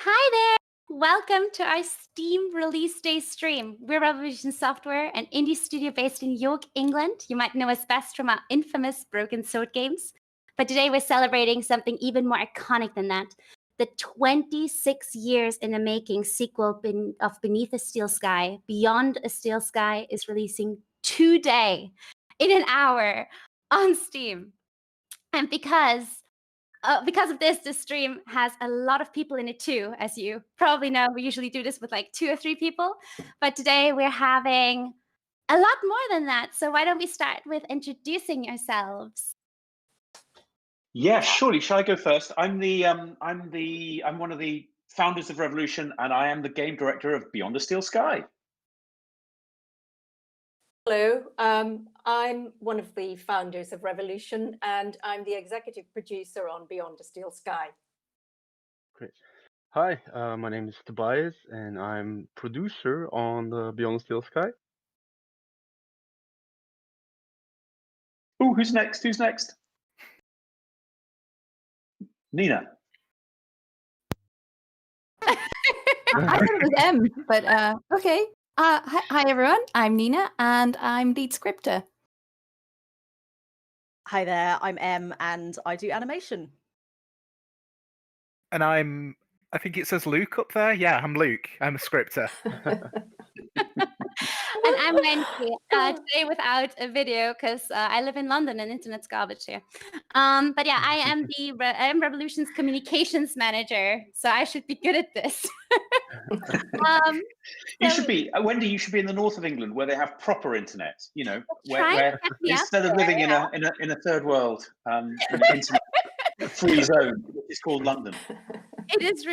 Hi there! Welcome to our Steam Release Day stream. We're Revolution Software, an indie studio based in York, England. You might know us best from our infamous Broken Sword games. But today we're celebrating something even more iconic than that. The 26 years in the making sequel of Beneath a Steel Sky, Beyond a Steel Sky, is releasing today, in an hour, on Steam. And because of this stream has a lot of people in it too. As you probably know, we usually do this with like 2 or 3 people, but today we're having a lot more than that. So why don't we start with introducing yourselves? Yeah, surely. Shall I go first? I'm one of the founders of Revolution, and I am the game director of Beyond a Steel Sky. Hello, I'm one of the founders of Revolution, and I'm the executive producer on Beyond a Steel Sky. Great. Hi, my name is Tobias, and I'm producer on the Beyond Steel Sky. Oh, who's next? Who's next? Nina. I thought it was M, but okay. Hi everyone, I'm Nina, and I'm lead scripter. Hi there, I'm Em, and I do animation. And I think it says Luke up there. Yeah, I'm Luke. I'm a scripter. And I'm Wendy, today without a video because I live in London and internet's garbage here. But yeah, I am I'm Revolution's communications manager, so I should be good at this. You should be, Wendy. You should be in the north of England where they have proper internet. You know, where instead of living in a third world internet-free zone, it's called London. It's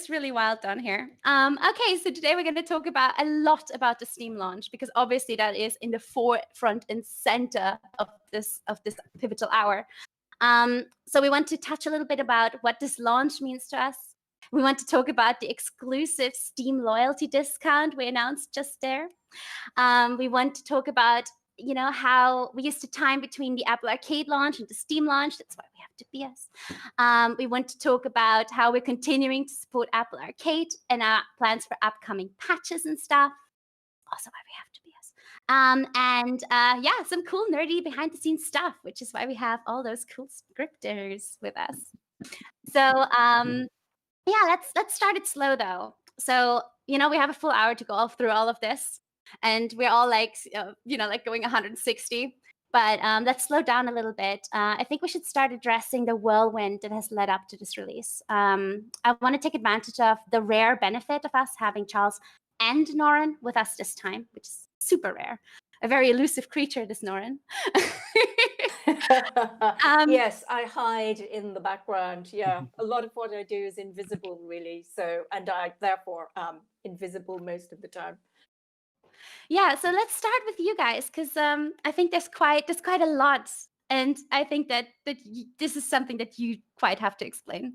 really wild down here. Okay, so today we're going to talk about a lot about the Steam launch because obviously that is in the forefront and center of this pivotal hour. So we want to touch a little bit about what this launch means to us. We want to talk about the exclusive Steam loyalty discount we announced just there. We want to talk about how we used to time between the Apple Arcade launch and the Steam launch. That's why we have Tobias. We want to talk about how we're continuing to support Apple Arcade and our plans for upcoming patches and stuff. Also why we have Tobias. And some cool nerdy behind the scenes stuff, which is why we have all those cool scripters with us. So let's start it slow though. So, we have a full hour to go through all of this. And we're all like going 160. But let's slow down a little bit. I think we should start addressing the whirlwind that has led up to this release. I want to take advantage of the rare benefit of us having Charles and Noirin with us this time, which is super rare. A very elusive creature, this Noirin. Yes, I hide in the background. Yeah, a lot of what I do is invisible, really. And I therefore am invisible most of the time. Yeah, so let's start with you guys because I think there's quite a lot, and I think that this is something that you quite have to explain.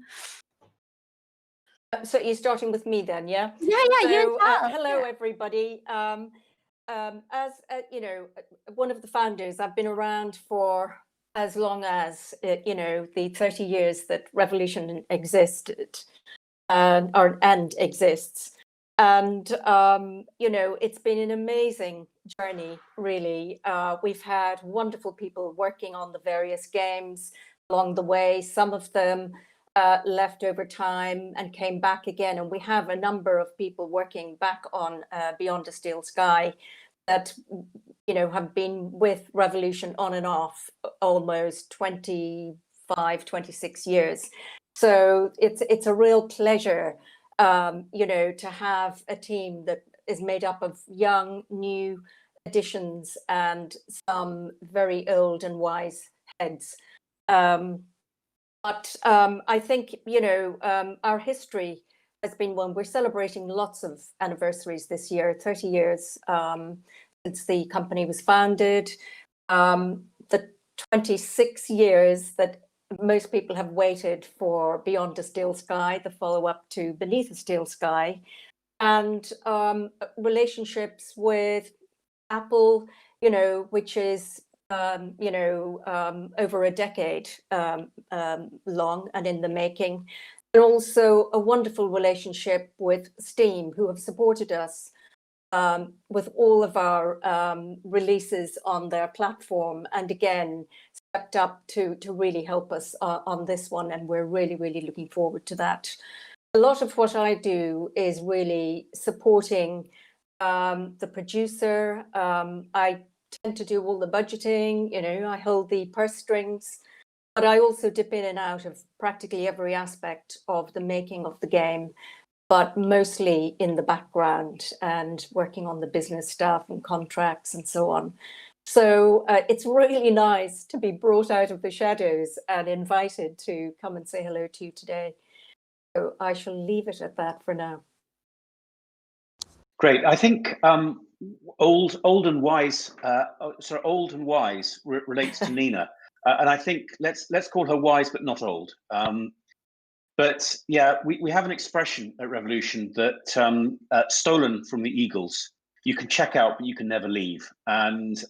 So you're starting with me then, yeah? Yeah, you. Hello, everybody. As one of the founders, I've been around for as long as the 30 years that Revolution existed and exists. And, it's been an amazing journey, really. We've had wonderful people working on the various games along the way. Some of them left over time and came back again. And we have a number of people working back on Beyond a Steel Sky that, have been with Revolution on and off almost 25, 26 years. So it's a real pleasure to have a team that is made up of young, new additions and some very old and wise heads. But I think, our history has been one. We're celebrating lots of anniversaries this year, 30 years since the company was founded, the 26 years that most people have waited for Beyond a Steel Sky, the follow-up to Beneath a Steel Sky, and relationships with Apple, which is, over a decade long and in the making. and also a wonderful relationship with Steam, who have supported us with all of our releases on their platform, and again stepped up to really help us on this one, and we're really, really looking forward to that. A lot of what I do is really supporting the producer. I tend to do all the budgeting, I hold the purse strings, but I also dip in and out of practically every aspect of the making of the game, but mostly in the background and working on the business stuff and contracts and so on. So it's really nice to be brought out of the shadows and invited to come and say hello to you today. So I shall leave it at that for now. Great. I think old and wise relates to Nina, and I think let's call her wise but not old. But yeah, we have an expression at Revolution that stolen from the Eagles, you can check out, but you can never leave. And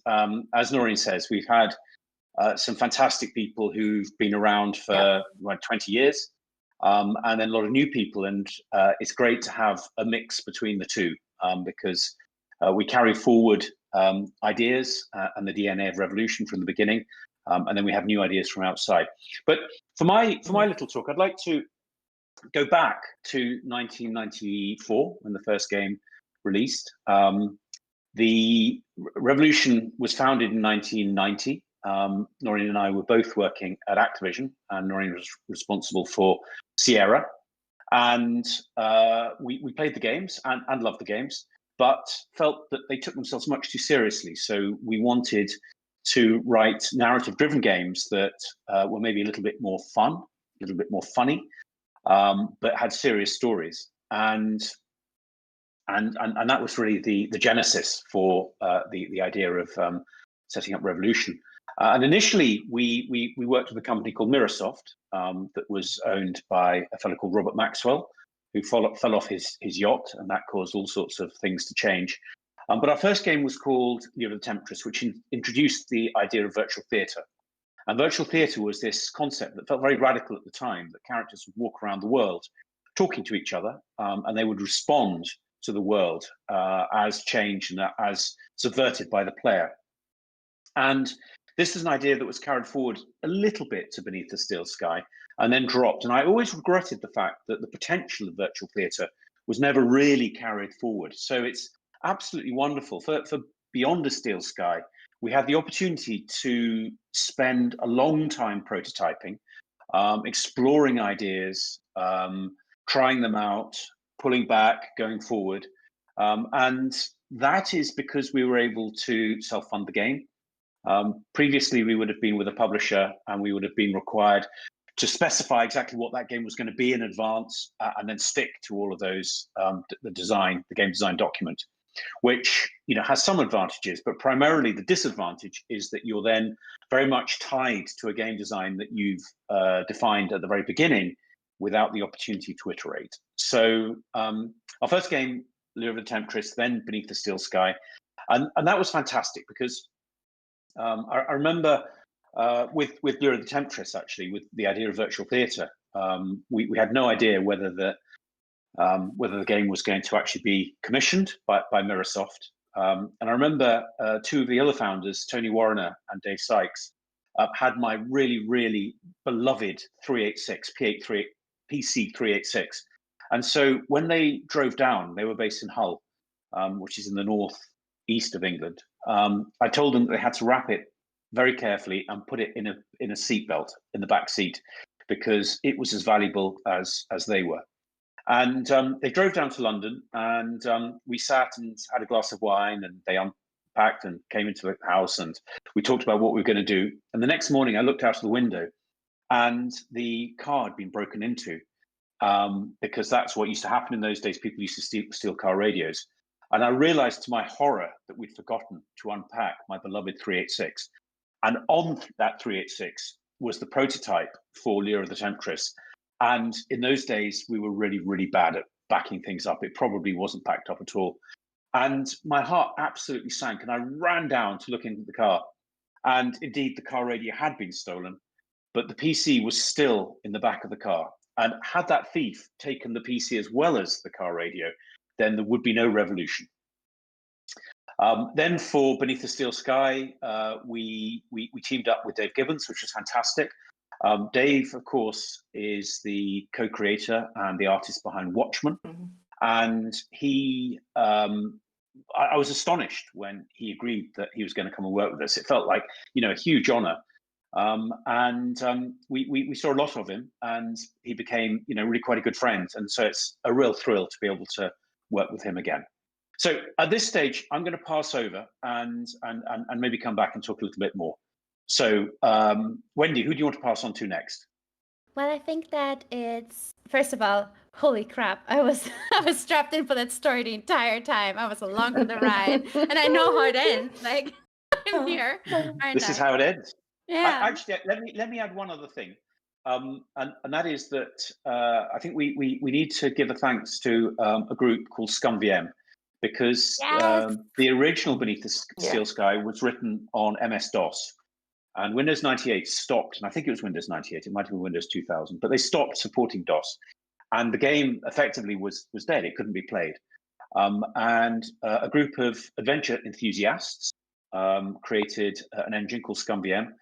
as Noirin says, we've had some fantastic people who've been around for 20 years, and then a lot of new people. And it's great to have a mix between the two, because we carry forward ideas and the DNA of Revolution from the beginning, and then we have new ideas from outside. But for my little talk, I'd like to go back to 1994 when the first game released. The Revolution was founded in 1990. Noirin and I were both working at Activision, and Noirin was responsible for Sierra. And we played the games and loved the games, but felt that they took themselves much too seriously. So we wanted to write narrative-driven games that were maybe a little bit more fun, a little bit more funny, but had serious stories. And that was really the genesis for the idea of setting up Revolution. And initially, we worked with a company called Microsoft that was owned by a fellow called Robert Maxwell, who fell off his yacht, and that caused all sorts of things to change. But our first game was called Lure of the Temptress, which introduced the idea of virtual theatre. And virtual theatre was this concept that felt very radical at the time, that characters would walk around the world talking to each other, and they would respond to the world as changed and as subverted by the player. And this is an idea that was carried forward a little bit to Beneath the Steel Sky and then dropped. And I always regretted the fact that the potential of virtual theatre was never really carried forward. So it's absolutely wonderful. For Beyond the Steel Sky, we had the opportunity to spend a long time prototyping, exploring ideas, trying them out, pulling back, going forward. And that is because we were able to self-fund the game. Previously, we would have been with a publisher and we would have been required to specify exactly what that game was going to be in advance, and then stick to all of those, the game design document, which has some advantages, but primarily the disadvantage is that you're then very much tied to a game design that you've defined at the very beginning without the opportunity to iterate. So our first game, Lure of the Temptress, then Beneath the Steel Sky, and that was fantastic because I remember with Lure of the Temptress, actually, with the idea of virtual theatre, we had no idea whether the game was going to actually be commissioned by Microsoft. And I remember two of the other founders, Tony Warriner and Dave Sykes, had my really, really beloved 386, PC 386. And so when they drove down, they were based in Hull, which is in the northeast of England. I told them that they had to wrap it very carefully and put it in a seatbelt in the back seat because it was as valuable as they were. And they drove down to London, and we sat and had a glass of wine, and they unpacked and came into the house, and we talked about what we were going to do. And the next morning, I looked out of the window, and the car had been broken into, because that's what used to happen in those days. People used to steal car radios. And I realized to my horror that we'd forgotten to unpack my beloved 386. And on that 386 was the prototype for Lure of the Temptress. And in those days, we were really, really bad at backing things up. It probably wasn't backed up at all. And my heart absolutely sank. And I ran down to look into the car. And indeed, the car radio had been stolen, but the PC was still in the back of the car. And had that thief taken the PC as well as the car radio, then there would be no revolution. Then for Beneath the Steel Sky, we teamed up with Dave Gibbons, which was fantastic. Dave, of course, is the co-creator and the artist behind Watchmen. And he, I was astonished when he agreed that he was going to come and work with us. It felt like, a huge honor. We saw a lot of him, and he became, really quite a good friend. And so it's a real thrill to be able to work with him again. So at this stage, I'm going to pass over and maybe come back and talk a little bit more. So Wendy, who do you want to pass on to next? Well, I think that it's, first of all, holy crap, I was strapped in for that story the entire time. I was along for the ride, and I know how it ends. Like, I'm here. This is how it ends. Yeah. Actually, let me add one other thing, and that is that I think we need to give a thanks to a group called Em, because Yes. the original Beneath the Steel Sky was written on MS-DOS, and Windows 98 stopped, and I think it was Windows 98, it might have been Windows 2000, but they stopped supporting DOS, and the game effectively was dead, it couldn't be played. And a group of adventure enthusiasts created an engine called Em,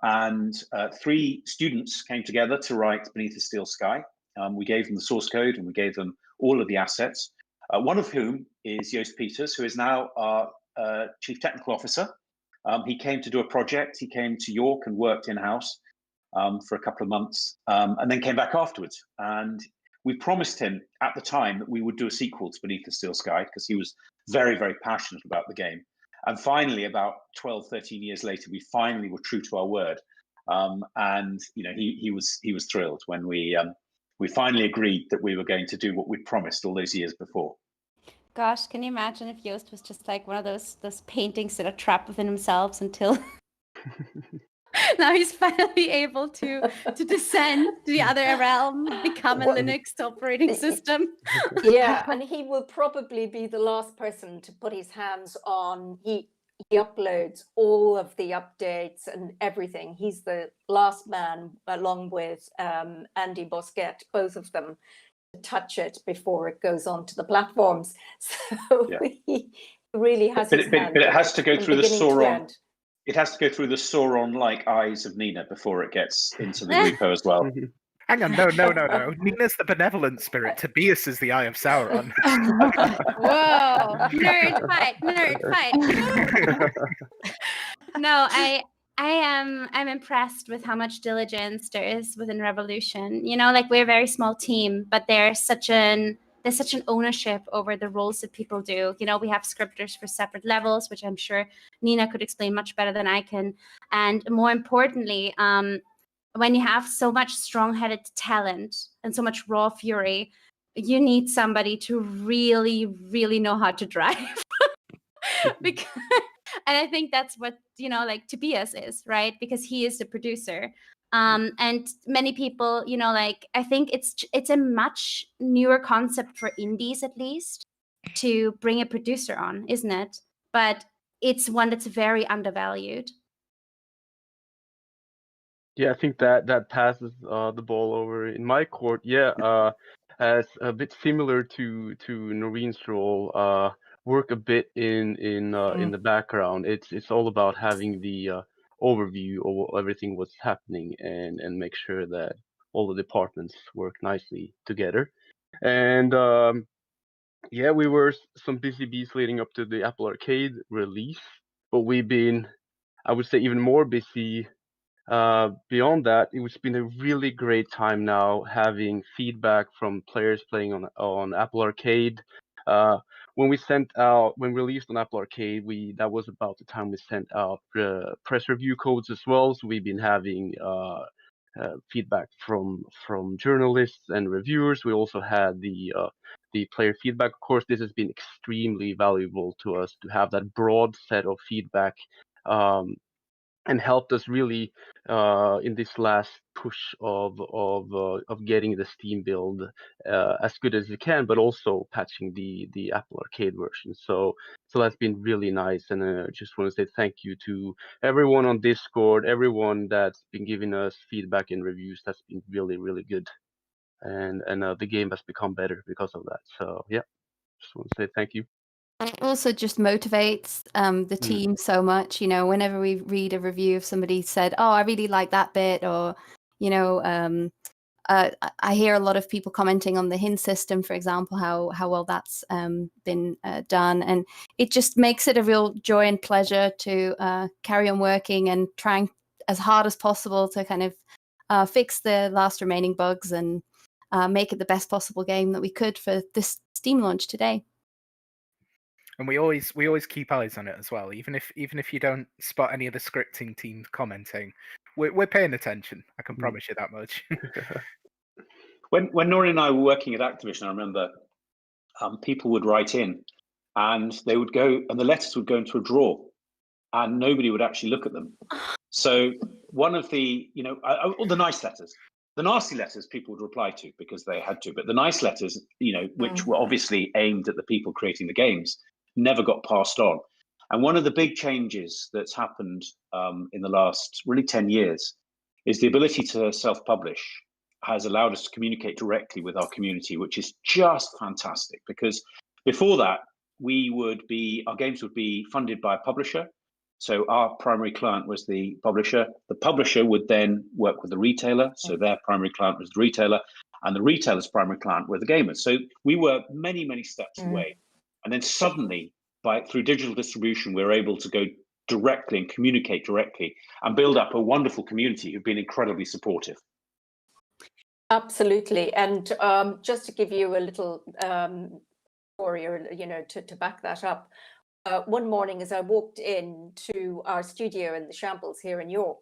and 3 students came together to write Beneath the Steel Sky. We gave them the source code, and we gave them all of the assets, one of whom is Joost Peters, who is now our Chief Technical Officer. He came to do a project. He came to York and worked in-house for a couple of months, and then came back afterwards. And we promised him at the time that we would do a sequel to Beneath the Steel Sky, because he was very, very passionate about the game. And finally, about 12, 13 years later, we finally were true to our word. And he was thrilled when we finally agreed that we were going to do what we'd promised all those years before. Gosh, can you imagine if Joost was just like one of those paintings that are trapped within themselves until now he's finally able to descend to the other realm, become a Linux operating system. Yeah, and he will probably be the last person to put his hands on. He uploads all of the updates and everything. He's the last man, along with Andy Bosquet, both of them, to touch it before it goes on to the platforms. So he really has his hand. But it has to go through the Sauron. To It has to go through the Sauron-like eyes of Nina before it gets into the repo as well. Hang on, no. Nina's the benevolent spirit. Tobias is the Eye of Sauron. Whoa, nerd fight. No, I'm impressed with how much diligence there is within Revolution. Like, we're a very small team, but there's such an ownership over the roles that people do. We have scripters for separate levels, which I'm sure Nina could explain much better than I can. And more importantly, when you have so much strong-headed talent and so much raw fury, you need somebody to really, really know how to drive. And I think that's what, like Tobias is, right? Because he is the producer. And many people, I think it's a much newer concept for indies, at least, to bring a producer on, isn't it? But it's one that's very undervalued. Yeah, I think that passes the ball over in my court. Yeah, as a bit similar to Noirin's role, work a bit in the background. It's all about having the overview of everything what's happening and make sure that all the departments work nicely together. And yeah, we were some busy bees leading up to the Apple Arcade release, but we've been, I would say, even more busy. Beyond that, it's been a really great time now having feedback from players playing on Apple Arcade. When we released on Apple Arcade, that was about the time we sent out press review codes as well. So we've been having feedback from journalists and reviewers. We also had the player feedback. Of course, this has been extremely valuable to us to have that broad set of feedback. And helped us really in this last push of getting the Steam build as good as it can, but also patching the Apple Arcade version. So that's been really nice, and I just want to say thank you to everyone on Discord, everyone that's been giving us feedback and reviews. That's been really, really good. and the game has become better because of that. So yeah, just want to say thank you. It also just motivates the team so much. You know, whenever we read a review of somebody said, "Oh, I really like that bit," or you know, I hear a lot of people commenting on the hint system, for example, how well that's been done, and it just makes it a real joy and pleasure to carry on working and trying as hard as possible to kind of fix the last remaining bugs and make it the best possible game that we could for this Steam launch today. And we always keep eyes on it as well. Even if you don't spot any of the scripting teams commenting, we're paying attention. I can promise you that much. When Noirin and I were working at Activision, I remember people would write in, and they would go, and the letters would go into a drawer, and nobody would actually look at them. So one of the, all the nice letters, the nasty letters people would reply to because they had to, but the nice letters, which were obviously aimed at the people creating the games, never got passed on. And one of the big changes that's happened in the last really 10 years is the ability to self-publish has allowed us to communicate directly with our community, which is just fantastic, because before that, our games would be funded by a publisher. So our primary client was the publisher. The publisher would then work with the retailer. So their primary client was the retailer, and the retailer's primary client were the gamers. So we were many, many steps away. And then suddenly, through digital distribution, we were able to go directly and communicate directly and build up a wonderful community who've been incredibly supportive. Absolutely. And just to give you a little story, or to back that up, one morning as I walked into our studio in the Shambles here in York,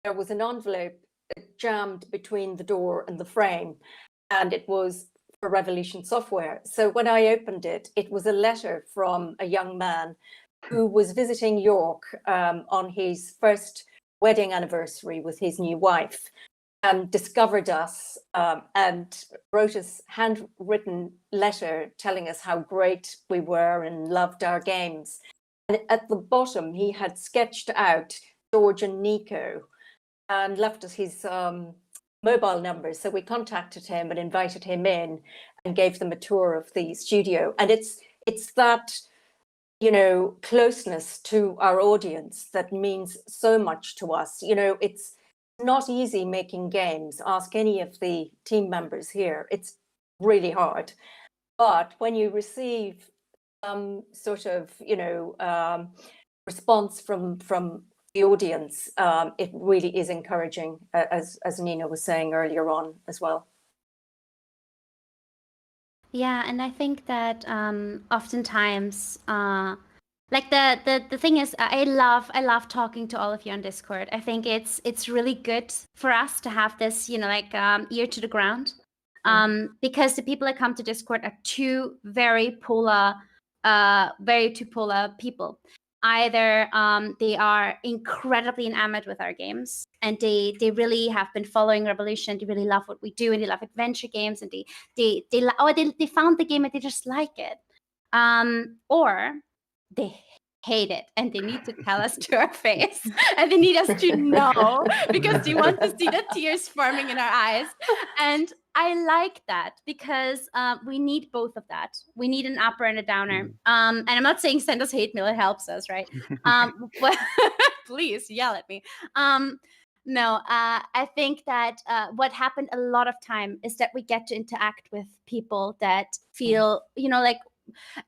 there was an envelope jammed between the door and the frame, and it was for Revolution Software. So when I opened it, it was a letter from a young man who was visiting York on his first wedding anniversary with his new wife, and discovered us and wrote us handwritten letter telling us how great we were and loved our games. And at the bottom, he had sketched out George and Nico and left us his mobile numbers. So we contacted him and invited him in and gave them a tour of the studio. And it's that, closeness to our audience that means so much to us. It's not easy making games. Ask any of the team members here. It's really hard. But when you receive some sort of, response from the audience, it really is encouraging, as Nina was saying earlier on as well. Yeah, and I think that oftentimes, like the thing is, I love talking to all of you on Discord. I think it's really good for us to have this, ear to the ground, because the people that come to Discord are two very polar people. Either they are incredibly enamored with our games, and they really have been following Revolution. They really love what we do, and they love adventure games, and they found the game and they just like it, or they hate it and they need to tell us to our face, and they need us to know because they want to see the tears forming in our eyes. And I like that because we need both of that. We need an upper and a downer. And I'm not saying send us hate mail, it helps us, right? But please yell at me. No, I think that what happened a lot of time is that we get to interact with people that feel, like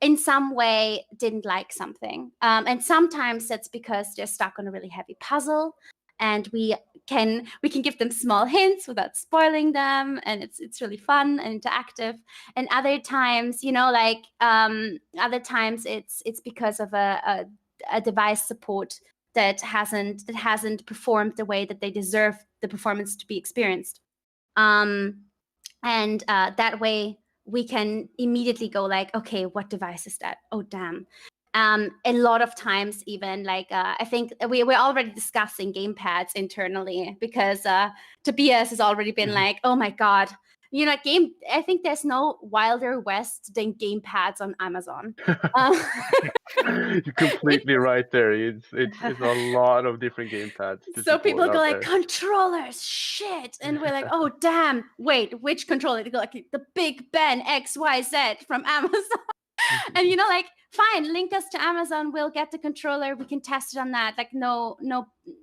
in some way didn't like something. And sometimes that's because they're stuck on a really heavy puzzle, and we can give them small hints without spoiling them, and it's really fun and interactive. And other times, other times it's because of a device support that hasn't performed the way that they deserve the performance to be experienced. And that way we can immediately go like, okay, what device is that? Oh, damn. A lot of times even I think we're already discussing gamepads internally because Tobias has already been like, oh my God, You know, I think there's no wilder west than game pads on Amazon. You're completely right there. It's a lot of different game pads. To So support people go out like, there. controllers, shit. And we're like, oh, damn. Wait, which controller? They go like, the Big Ben XYZ from Amazon. And, you know, like, fine, link us to Amazon. We'll get the controller. We can test it on that. Like, no,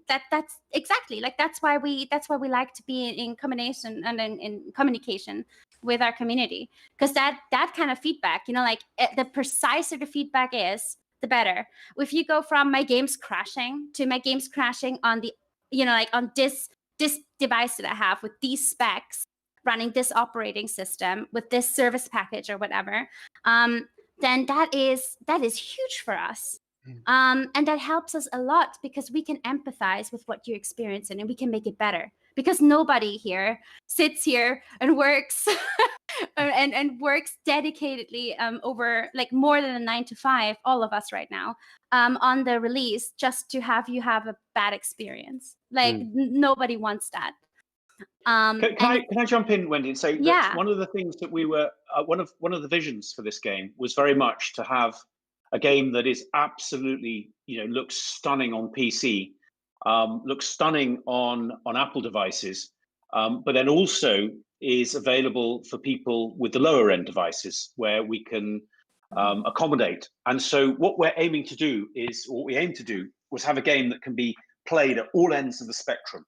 that's exactly like, that's why we like to be in combination and in communication with our community. Because that kind of feedback, you know, like the preciser the feedback is, the better. If you go from my game's crashing to my game's crashing on the, you know, like on this device that I have with these specs, running this operating system with this service package or whatever, then that is huge for us. And that helps us a lot because we can empathize with what you're experiencing and we can make it better. Because nobody here sits here and works and works dedicatedly over like more than a 9 to 5, all of us right now, on the release just to have you have a bad experience. Like nobody wants that. Can I jump in, Wendy, and say Yeah. that one of the things that we were one of the visions for this game was very much to have a game that is absolutely, you know, looks stunning on PC, looks stunning on Apple devices, but then also is available for people with the lower end devices where we can accommodate. And so what we aim to do was have a game that can be played at all ends of the spectrum.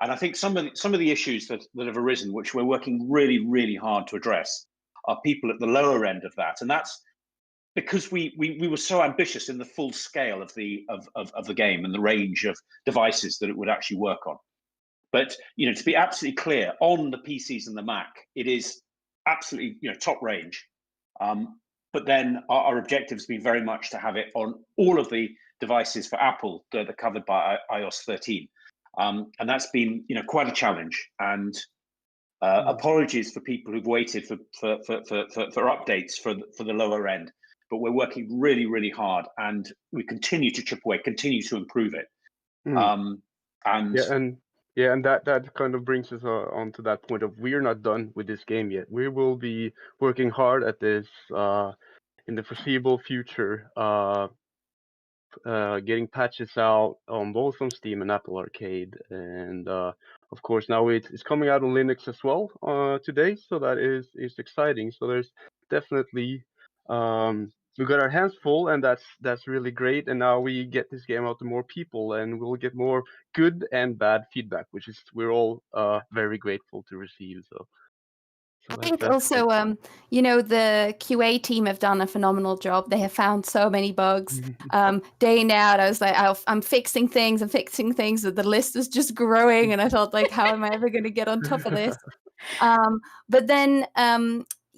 And I think some of the issues that have arisen, which we're working really, really hard to address, are people at the lower end of that. And that's because we were so ambitious in the full scale of the game and the range of devices that it would actually work on. But, you know, to be absolutely clear, on the PCs and the Mac, it is absolutely, you know, top range. But then our objective has been very much to have it on all of the devices for Apple that are covered by iOS 13. And that's been, you know, quite a challenge. And apologies for people who've waited for updates for the lower end. But we're working really, really hard, and we continue to chip away, continue to improve it. And that kind of brings us on to that point of we're not done with this game yet. We will be working hard at this in the foreseeable future. Getting patches out on both on Steam and Apple Arcade, and of course now it's coming out on Linux as well today, so that is exciting. So there's definitely we got our hands full, and that's really great. And now we get this game out to more people, and we'll get more good and bad feedback, which is we're all very grateful to receive. So I think also, you know, the QA team have done a phenomenal job. They have found so many bugs. Day and out, I was like, I'm fixing things, but the list was just growing, and I thought, like, how am I ever going to get on top of this? But then,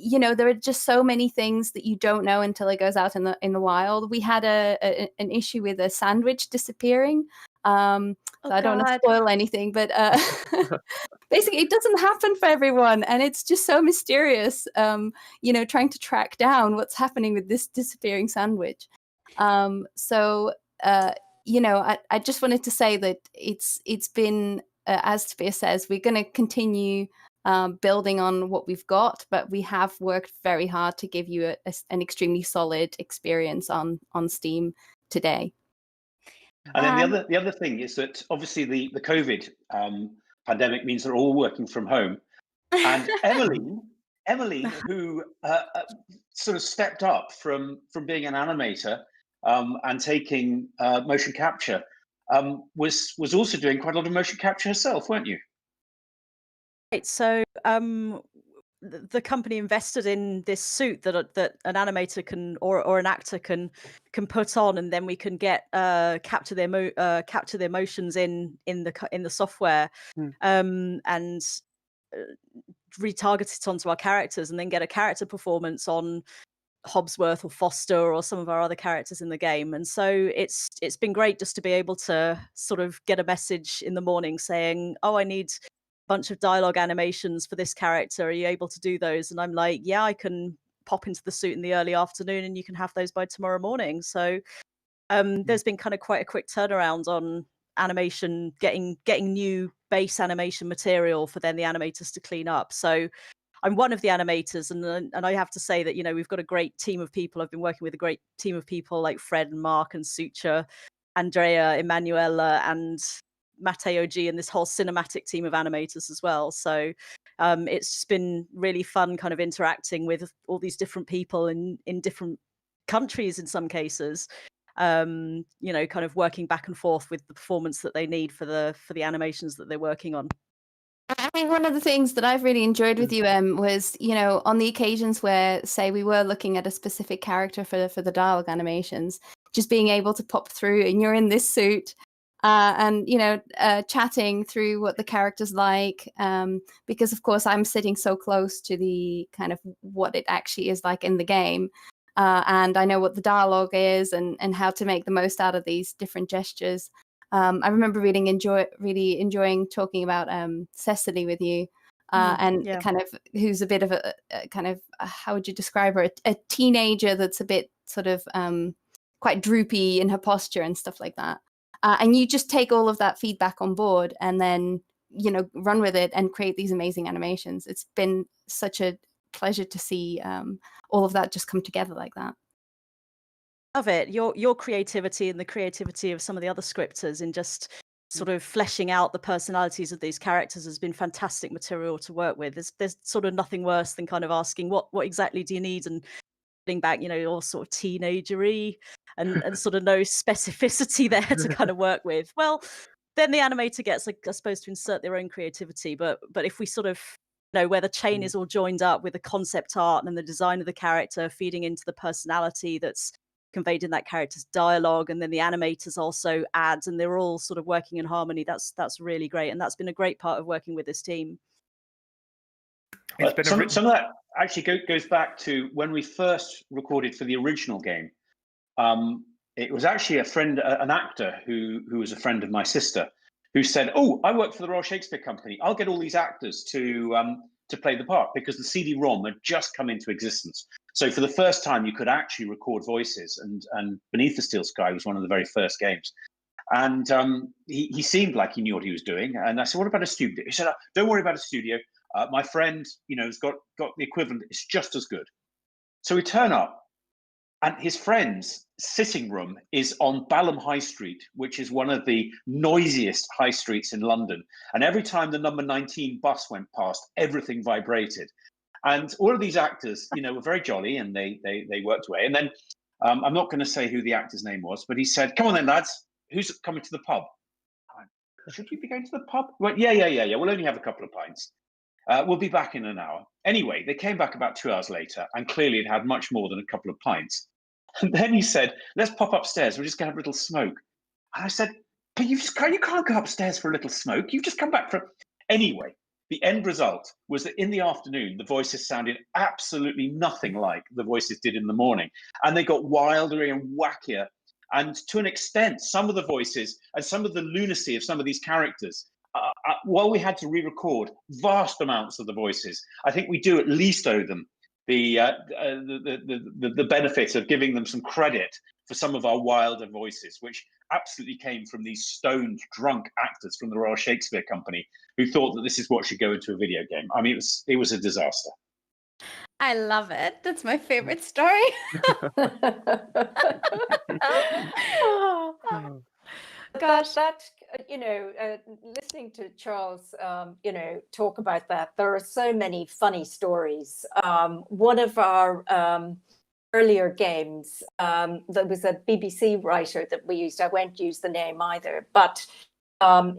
you know, there are just so many things that you don't know until it goes out in the wild. We had an issue with a sandwich disappearing. So I don't want to spoil anything, but basically it doesn't happen for everyone, and it's just so mysterious, you know, trying to track down what's happening with this disappearing sandwich. So you know, I just wanted to say that it's been, as Tobias says, we're going to continue building on what we've got, but we have worked very hard to give you an extremely solid experience on Steam today. And then the other thing is that obviously the COVID pandemic means they're all working from home. And Emily, who sort of stepped up from being an animator and taking motion capture, was also doing quite a lot of motion capture herself, weren't you? Right. So the company invested in this suit that an animator can or an actor can put on, and then we can get capture their motions in the software, and retarget it onto our characters, and then get a character performance on Hobbsworth or Foster or some of our other characters in the game. And so it's been great just to be able to sort of get a message in the morning saying, oh, I need bunch of dialogue animations for this character, are you able to do those? And I'm like, yeah, I can pop into the suit in the early afternoon and you can have those by tomorrow morning. So there's been kind of quite a quick turnaround on animation, getting new base animation material for then the animators to clean up. So I'm one of the animators, and I have to say that, you know, we've got a great team of people. I've been working with a great team of people like Fred and Mark and Sucha, Andrea, Emanuela, and Matteo G, and this whole cinematic team of animators as well. So it's just been really fun kind of interacting with all these different people in different countries in some cases, you know, kind of working back and forth with the performance that they need for the animations that they're working on. I think one of the things that I've really enjoyed with you, was, you know, on the occasions where, say, we were looking at a specific character for the dialogue animations, just being able to pop through and you're in this suit, and, you know, chatting through what the character's like, because, of course, I'm sitting so close to the kind of what it actually is like in the game, and I know what the dialogue is and how to make the most out of these different gestures. I remember really enjoying talking about Cecily with you, and kind of who's a bit of a kind of how would you describe her? A teenager that's a bit sort of quite droopy in her posture and stuff like that. And you just take all of that feedback on board and then, you know, run with it and create these amazing animations. It's been such a pleasure to see all of that just come together like that. Love it. Your creativity and the creativity of some of the other scripters in just sort of fleshing out the personalities of these characters has been fantastic material to work with. There's sort of nothing worse than kind of asking what exactly do you need, and getting back, you know, all sort of teenagery and sort of no specificity there to kind of work with. Well, then the animator gets, like, I suppose, to insert their own creativity. But if we sort of know where the chain is all joined up with the concept art and the design of the character feeding into the personality that's conveyed in that character's dialogue, and then the animators also add, and they're all sort of working in harmony, that's really great, and that's been a great part of working with this team. Some of that actually goes back to when we first recorded for the original game. It was actually an actor who was a friend of my sister, who said, "Oh, I work for the Royal Shakespeare Company. I'll get all these actors to play the part," because the CD-ROM had just come into existence. So for the first time, you could actually record voices, and Beneath the Steel Sky was one of the very first games. And he seemed like he knew what he was doing. And I said, "What about a studio?" He said, "Don't worry about a studio. My friend, you know, has got the equivalent. It's just as good." So we turn up, and his friend's sitting room is on Balham High Street, which is one of the noisiest high streets in London. And every time the number 19 bus went past, everything vibrated. And all of these actors, you know, were very jolly, and they worked away. And then I'm not going to say who the actor's name was, but he said, "Come on then, lads, who's coming to the pub?" "Should we be going to the pub?" We went, yeah. We'll only have a couple of pints. We'll be back in an hour. Anyway, they came back about 2 hours later, and clearly it had much more than a couple of pints. And then he said, "Let's pop upstairs. We're just going to have a little smoke." And I said, "But you can't go upstairs for a little smoke. You've just come back from..." Anyway, the end result was that in the afternoon, the voices sounded absolutely nothing like the voices did in the morning. And they got wilder and wackier. And to an extent, some of the voices and some of the lunacy of some of these characters, while we had to re-record vast amounts of the voices, I think we do at least owe them the benefit of giving them some credit for some of our wilder voices, which absolutely came from these stoned, drunk actors from the Royal Shakespeare Company who thought that this is what should go into a video game. I mean, it was a disaster. I love it. That's my favorite story. Gosh, that you know, listening to Charles, you know, talk about that, there are so many funny stories. One of our earlier games, there was a BBC writer that we used. I won't use the name either, but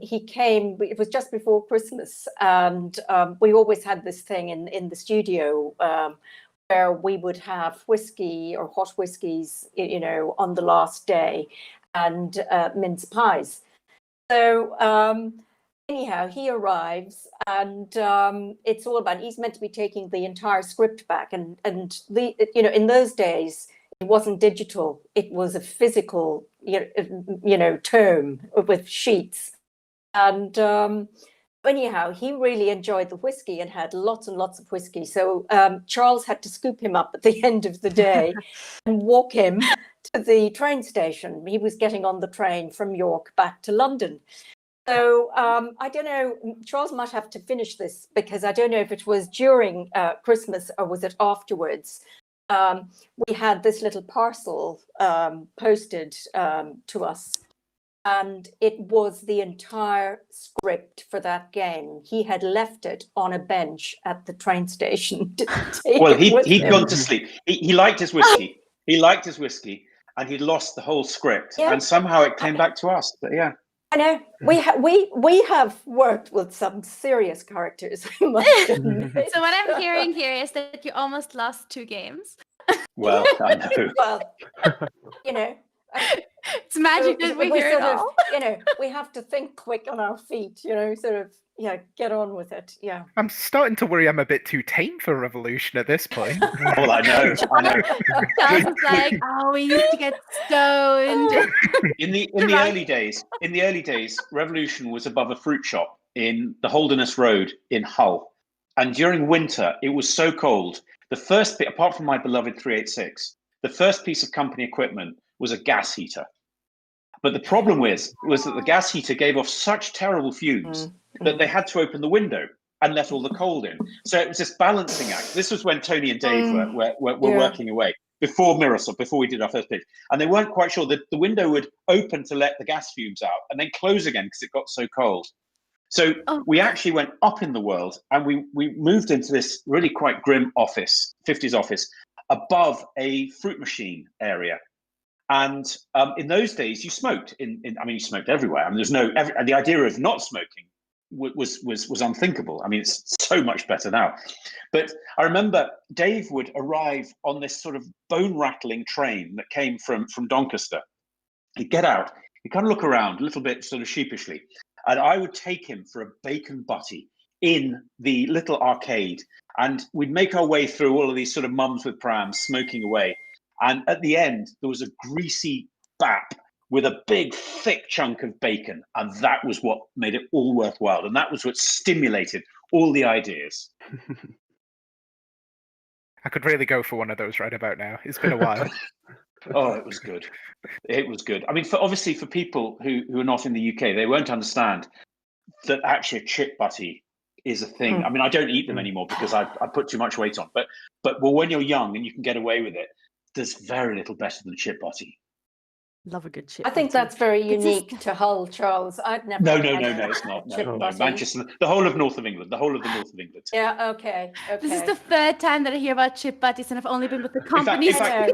he came. It was just before Christmas, and we always had this thing in the studio where we would have whiskey or hot whiskies, you know, on the last day, and mince pies. So anyhow, he arrives, and it's all about, he's meant to be taking the entire script back, and the, you know, in those days it wasn't digital, it was a physical, you know, tome with sheets. And anyhow, he really enjoyed the whiskey and had lots and lots of whiskey. So Charles had to scoop him up at the end of the day and walk him to the train station. He was getting on the train from York back to London. So I don't know, Charles might have to finish this because I don't know if it was during Christmas or was it afterwards. We had this little parcel posted to us, and it was the entire script for that game. He had left it on a bench at the train station. Well, he'd gone to sleep. He liked his whiskey. He liked his whiskey, and he'd lost the whole script. Yeah. And somehow it came back to us. But yeah. I know we have worked with some serious characters. I must admit. So what I'm hearing here is that you almost lost 2 games. Well, I know. Well, you know, It's magic that we hear it sort of, all. you know, we have to think quick on our feet. You know, sort of, yeah, get on with it. Yeah. I'm starting to worry I'm a bit too tame for Revolution at this point. Well, I know. Charles is like, oh, we need to get stoned. In the early days, Revolution was above a fruit shop in the Holderness Road in Hull, and during winter it was so cold. The first bit, apart from my beloved 386, the first piece of company equipment was a gas heater. But the problem was that the gas heater gave off such terrible fumes that they had to open the window and let all the cold in. So it was this balancing act. This was when Tony and Dave were working away before Mirrorsoft, before we did our first pitch. And they weren't quite sure that the window would open to let the gas fumes out and then close again because it got so cold. So we actually went up in the world, and we moved into this really quite grim office, 50s office, above a fruit machine area. And in those days, you smoked. I mean, you smoked everywhere. I mean, the idea of not smoking was unthinkable. I mean, it's so much better now. But I remember Dave would arrive on this sort of bone-rattling train that came from Doncaster. He'd get out, he'd kind of look around a little bit sort of sheepishly, and I would take him for a bacon butty in the little arcade, and we'd make our way through all of these sort of mums with prams smoking away. And at the end, there was a greasy bap with a big, thick chunk of bacon. And that was what made it all worthwhile. And that was what stimulated all the ideas. I could really go for one of those right about now. It's been a while. Oh, it was good. It was good. I mean, obviously for people who are not in the UK, they won't understand that actually a chip butty is a thing. I mean, I don't eat them anymore because I put too much weight on. But when you're young and you can get away with it, there's very little better than chip butty. Love a good chip. I think that's very unique to Hull, Charles. I'd never. No, it's not. No, Manchester, the whole of north of England. Yeah, okay. This is the 3rd time that I hear about chip butties, and I've only been with the company. In fact,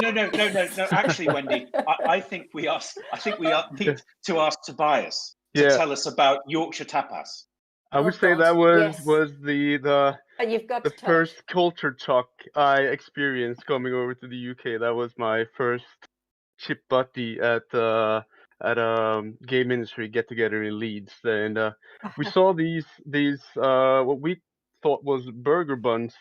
no. Actually, Wendy, I think we need to ask Tobias to tell us about Yorkshire tapas. I would say that was the you've got the first culture shock I experienced coming over to the UK. That was my first chip butty at game industry get together in Leeds, and we saw these what we thought was burger buns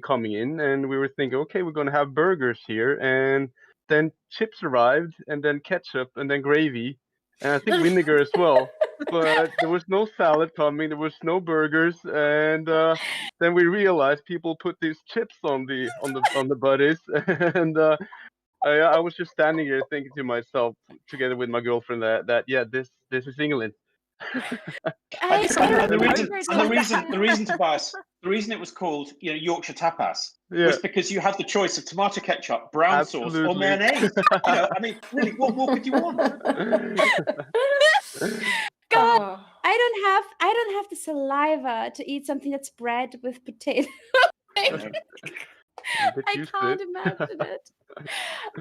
coming in, and we were thinking, okay, we're gonna have burgers here, and then chips arrived, and then ketchup, and then gravy, and I think vinegar as well. But there was no salad coming, there was no burgers, and then we realized people put these chips on the butties, and I was just standing here thinking to myself, together with my girlfriend, that this is England. The reason, Tobias, the reason it was called Yorkshire tapas was because you had the choice of tomato ketchup, brown sauce, or mayonnaise. I mean, really, what more could you want? God, I don't have the saliva to eat something that's bread with potato. I can't imagine it.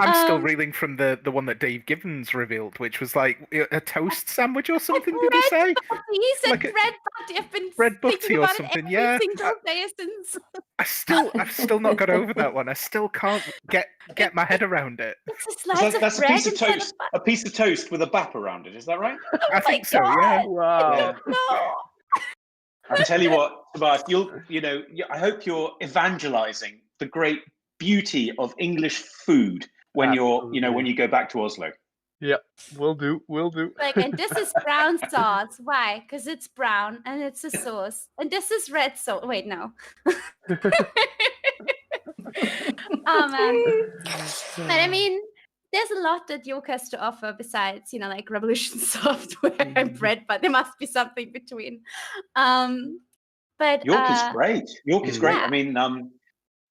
I'm still reeling from the one that Dave Gibbons revealed, which was like a toast sandwich or something. Did he say? He said like bread butty. I've been bread butty thinking or about something. it Yeah. single day since. I've still not got over that one. I still can't get my head around it. It's a slice of That's bread a piece of instead toast. A piece of toast with a bap around it. Is that right? I think so. Yeah. Wow. No. I tell you what, Tobias, I hope you're evangelizing the great beauty of English food when when you go back to Oslo. Yeah, will do. Like, and this is brown sauce. Why? Because it's brown and it's a sauce. And this is red sauce. Wait, no. Oh man. But I mean, there's a lot that York has to offer besides, like Revolution software and bread, but there must be something between. But York is great. York is great. Yeah. I mean,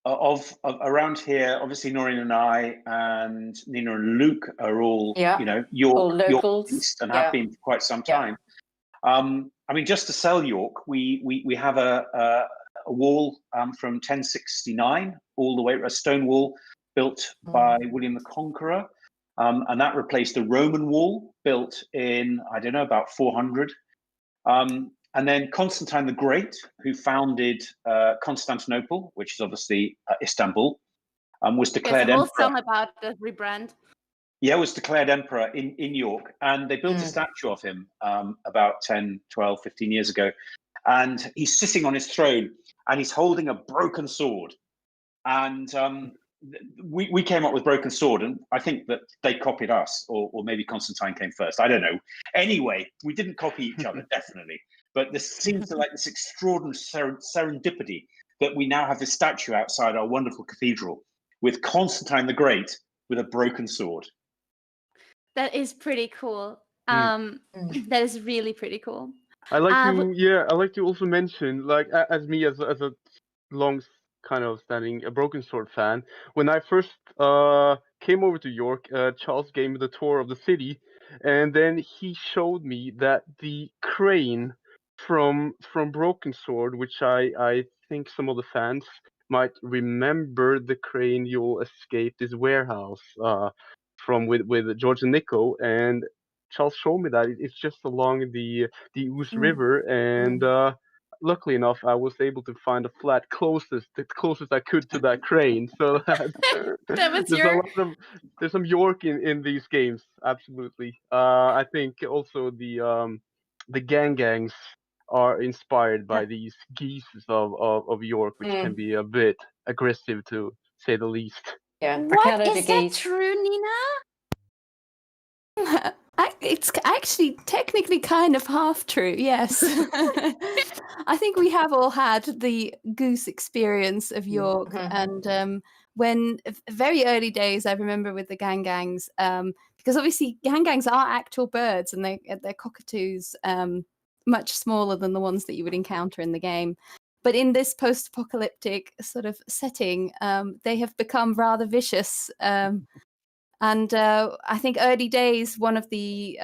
of around here, obviously Noirin and I and Nina and Luke are all, Yeah. York, All locals. East and Yeah. have been for quite some Yeah. time. I mean, just to sell York, we have a wall from 1069 all the way, a stone wall built by William the Conqueror, and that replaced the Roman wall built in, I don't know, about 400. And then Constantine the Great, who founded Constantinople, which is obviously Istanbul, was declared there's a whole emperor. song about the rebrand. Yeah, was declared emperor in York, and they built a statue of him about 10, 12, 15 years ago. And he's sitting on his throne, and he's holding a broken sword. And we came up with broken sword, and I think that they copied us, or maybe Constantine came first. I don't know. Anyway, we didn't copy each other, definitely. But this seems to like this extraordinary serendipity that we now have this statue outside our wonderful cathedral with Constantine the Great with a broken sword. That is pretty cool. That is really pretty cool. I like to also mention, like, as a long kind of standing a Broken Sword fan, when I first came over to York, Charles gave me the tour of the city, and then he showed me that the crane from Broken Sword, which I think some of the fans might remember, the crane you'll escape this warehouse from with George and Nico, and Charles showed me that it's just along the Ouse River, and luckily enough, I was able to find a flat the closest I could to that crane. So that was there's some York in these games, absolutely. I think also the gangs are inspired by these geese of York, which can be a bit aggressive to say the least. Yeah. What is that true, Nina? It's actually technically kind of half true, yes. I think we have all had the goose experience of York, and when very early days, I remember with the gangs, because obviously gangs are actual birds, and they're cockatoos, much smaller than the ones that you would encounter in the game. But in this post-apocalyptic sort of setting, they have become rather vicious. And I think early days, one of the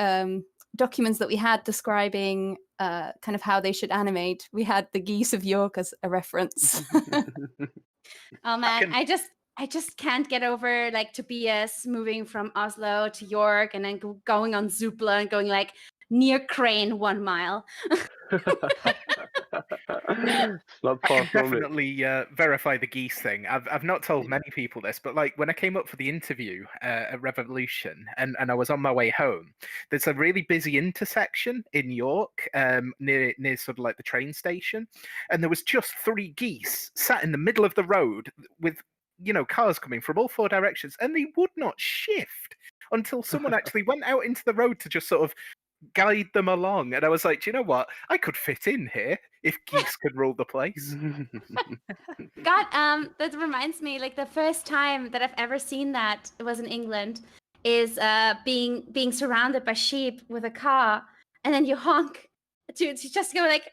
documents that we had describing kind of how they should animate, we had the geese of York as a reference. Oh man, I just can't get over like Tobias moving from Oslo to York and then going on Zoopla and going like near Crane 1 mile. It's not far I can from it. definitely verify the geese thing. I've not told many people this, but like when I came up for the interview at Revolution and I was on my way home, there's a really busy intersection in York near sort of like the train station, and there was just 3 geese sat in the middle of the road with cars coming from all 4 directions, and they would not shift until someone actually went out into the road to just sort of guide them along. And I was like, do you know what? I could fit in here if geese could rule the place. God, that reminds me, like the first time that I've ever seen that, it was in England, is being surrounded by sheep with a car, and then you honk to just go like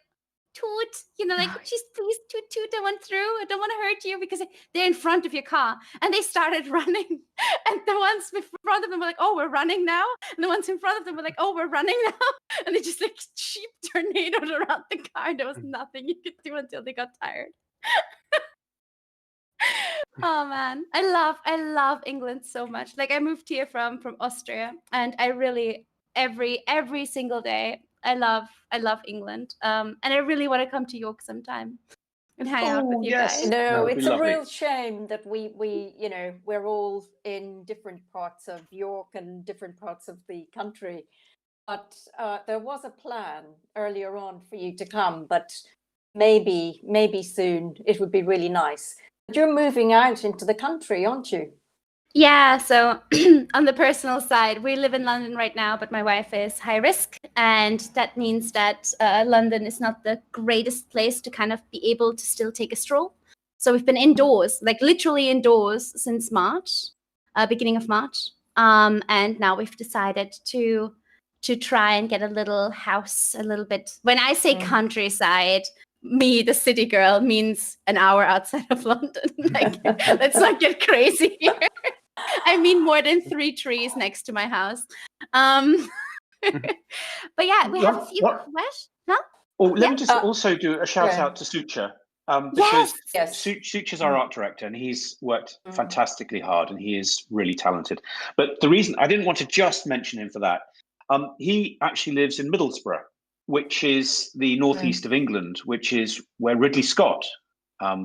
toot, like just please toot, I went through, I don't want to hurt you, because they're in front of your car, and they started running, and the ones in front of them were like, oh, we're running now, and the ones in front of them were like, oh, we're running now, and they just like sheep tornadoed around the car, and there was nothing you could do until they got tired. Oh man, I love England so much. Like I moved here from Austria, and I really every single day I love England. And I really want to come to York sometime and hang out with you guys. No, That'd be it's a lovely. real shame that we're all in different parts of York and different parts of the country. But there was a plan earlier on for you to come, but maybe soon it would be really nice. But you're moving out into the country, aren't you? Yeah, so on the personal side, we live in London right now, but my wife is high risk, and that means that London is not the greatest place to kind of be able to still take a stroll. So we've been indoors, like literally indoors since March, beginning of March. And now we've decided to try and get a little house, a little bit. When I say countryside, me, the city girl, means an hour outside of London. Like, let's not get crazy here. I mean more than 3 trees next to my house. But yeah, we have a few questions. Huh? Oh, let me just also do a shout out to Sucha, because Sucha's our art director, and he's worked fantastically hard, and he is really talented. But the reason I didn't want to just mention him for that, he actually lives in Middlesbrough, which is the northeast of England, which is where Ridley Scott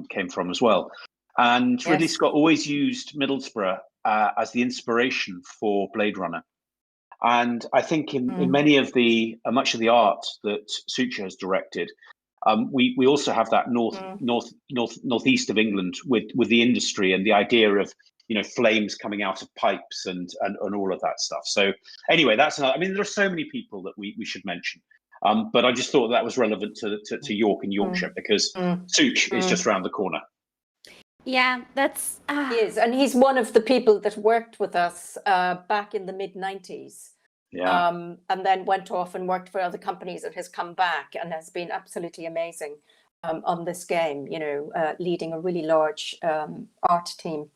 came from as well. And Ridley Scott always used Middlesbrough as the inspiration for Blade Runner. And I think in many of the much of the art that Sucha has directed, we also have that northeast of England with the industry and the idea of, you know, flames coming out of pipes and all of that stuff. So anyway, that's another. I mean, there are so many people that we should mention, but I just thought that was relevant to York and Yorkshire because Such is just around the corner. Yeah, that's he is, and he's one of the people that worked with us back in the mid-90s. Yeah. And then went off and worked for other companies and has come back and has been absolutely amazing on this game, you know, leading a really large art team.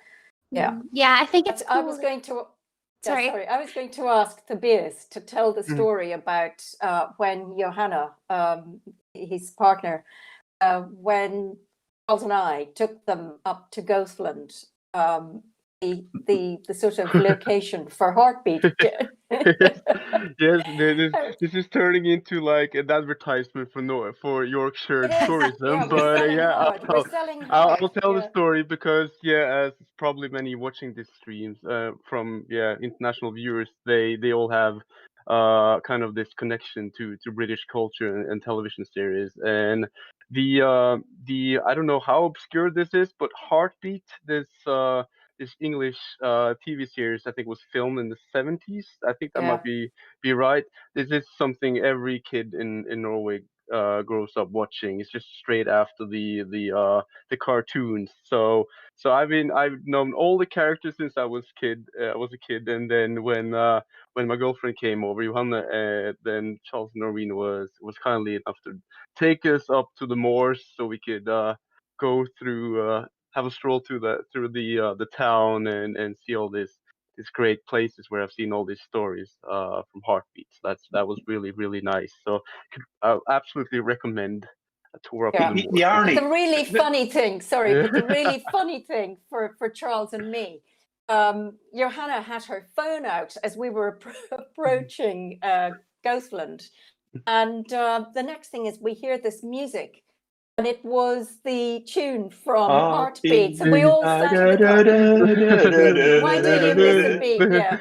Yeah. Yeah, I think it's cool. I was going to I was going to ask Tobias to tell the story about when Johanna, his partner, when Charles and I took them up to Ghostland, the sort of location for Heartbeat. Yes, this is turning into like an advertisement for Yorkshire tourism. But I'll tell the story because as probably many watching these streams from international viewers, they all have kind of this connection to British culture and television series. And the I don't know how obscure this is, but Heartbeat, this English TV series, I think was filmed in the 70s. I think that might be right. This is something every kid in Norway grows up watching. It's just straight after the cartoons. So I've known all the characters since I was a kid, and then when my girlfriend came over, Johanna, then Charles and Noirin was kindly enough to take us up to the moors so we could go through. Have a stroll through the town and see all these great places where I've seen all these stories from Heartbeat. So that was really, really nice. So I absolutely recommend a tour up in the The irony. The really funny thing, but the really funny thing for Charles and me, Johanna had her phone out as we were approaching Ghostland, and the next thing is we hear this music. And it was the tune from Heartbeat. And we all sang in the car. Why do you miss a beat? Yeah.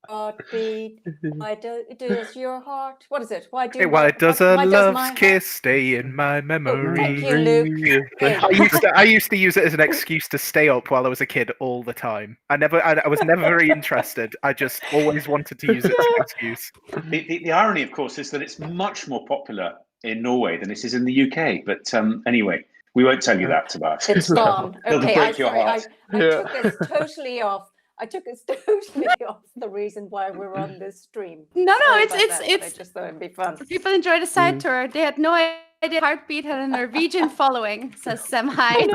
Heartbeat. Why does your heart? What is it? Why does a love's kiss stay in my memory? Thank you, Luke. I used to use it as an excuse to stay up while I was a kid all the time. I was never very interested. I just always wanted to use it as an excuse. The irony, of course, is that it's much more popular in Norway than it is in the UK. But anyway, we won't tell you that, Tobias. It's gone. Okay, break your heart. I took us totally off. I took us totally off the reason why we're on this stream. No, it's I just thought it'd be fun. People enjoyed a side tour. They had no idea Heartbeat had a Norwegian following, says Sam Hyde.